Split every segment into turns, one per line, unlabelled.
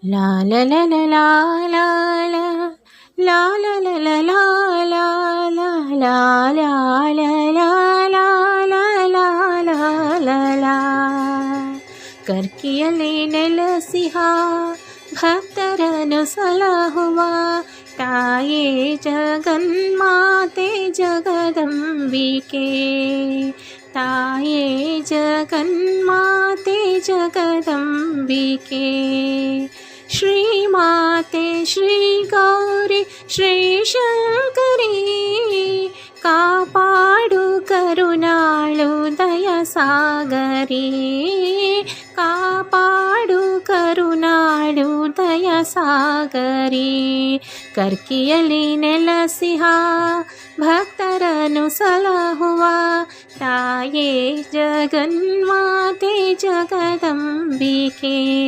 ಲಾ ಲ ಲ ಲ ಲಾ ಲಾ ಲಾ ಲಾ ಲ ಲ ಲ ಲಾ ಲಾ ಲಾ ಲಾ ಲಾ ಲಾ ಲಾ ಲಾ ಲಾ ಲಾ ಲಾ ಲಾ. ಕರ್ಕಿಯಲ್ಲಿ ನೆಲೆಸಿಹ ಭಕ್ತರನ್ನು ಸಲಹುವ ತಾಯೇ ಜಗನ್ಮಾತೆ ಜಗದಂಬಿಕೆ. ತಾಯೇ ಜಗನ್ಮಾತೆ ಜಗದಂಬಿಕೆ. ಶ್ರೀಮಾತೆ ಶ್ರೀ ಗೌರಿ ಶ್ರೀ ಶಂಕರಿ ಕಾಪಾಡು ಕರುಣಾಳು ದಯ ಸಾಗರಿ. ಕಾಪಾಡು ಕರುಣಾಳು ದಯ ಸಾಗರಿ. ಕರ್ಕಿಯಲ್ಲಿ ನೆಲೆಸಿಹ ಭಕ್ತರನ್ನು ಸಲಹುವ ತಾಯೇ ಜಗನ್ಮಾತೆ ಜಗದಂಬಿಕೆ.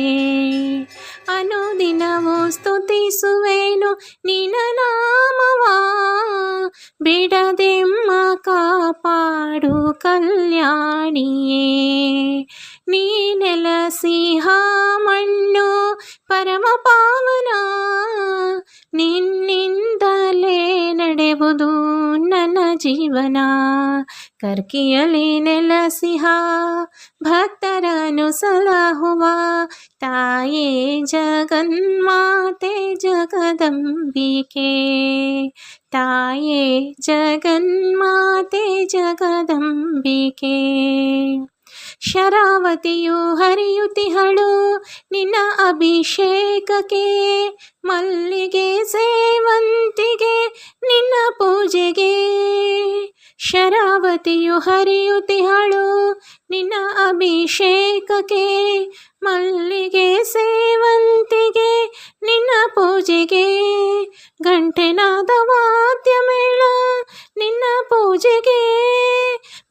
ಅನುದಿನವೂ ಸ್ತುತಿಸುವೆನು ನಿನ್ನ ನಾಮವ, ಬಿಡದೆಮ್ಮ ಕಾಪಾಡು ಕಲ್ಯಾಣಿಯೇ. ನೀ ನೆಲೆಸಿಹ ಮಣ್ಣು ಪರಮ ಪಾವನ, ನಿನ್ನಿಂದಲೇ ನಡೆಯುವುದು ನನ್ನ ಜೀವನ. ಕರ್ಕಿಯಲ್ಲಿ ನೆಲೆಸಿಹ ಭಕ್ತರನ್ನು ಸಲಹುವ ತಾಯೇ ಜಗನ್ಮಾತೆ ಜಗದಂಬಿಕೆ. ತಾಯೇ ಜಗನ್ಮಾತೆ ಜಗದಂಬಿಕೆ. ಶರಾವತಿಯು ಹರಿಯುತ್ತಿಹಳು ನಿನ್ನ ಅಭಿಷೇಕಕ್ಕೆ, ಮಲ್ಲಿಗೆ ಸೇವಂತಿಗೆ ನಿನ್ನ ಪೂಜೆಗೆ. ಶರಾವತಿಯು ಹರಿಯುತ್ತಿಹಳು ನಿನ್ನ ಅಭಿಷೇಕಕ್ಕೆ, ಮಲ್ಲಿಗೆ ಸೇವಂತಿಗೆ ನಿನ್ನ ಪೂಜೆಗೆ. ಗಂಟೆನಾದ ವಾದ್ಯ ಮೇಳ ನಿನ್ನ ಪೂಜೆಗೆ,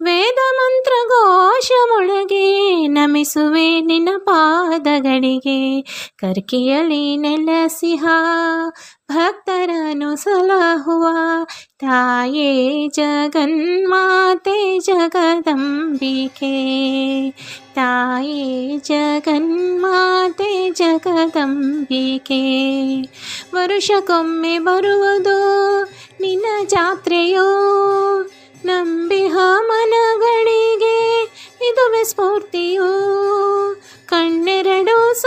ವೇದ ಮಂತ್ರ ಘೋಷ ಮೊಳಗೆ ನಮಿಸುವೆ ನಿನ್ನ ಪಾದಗಳಿಗೆ. ಕರ್ಕಿಯಲ್ಲಿ ನೆಲೆಸಿಹ ಭಕ್ತರನ್ನು ಸಲಹುವ ತಾಯೇ ಜಗನ್ಮಾತೆ ಜಗದಂಬಿಕೆ. ತಾಯೇ ಜಗನ್ಮಾತೆ ಜಗದಂಬಿಕೆ. ವರುಷಕ್ಕೊಮ್ಮೆ ಬರುವುದು ನಿನ್ನ ಜಾತ್ರೆಯೋ, ನಂಬಿಹ ಮನಗಳಿಗೆ ಇದುವೆ ಸ್ಫೂರ್ತಿಯೋ. ಕಣ್ಣೆರಡು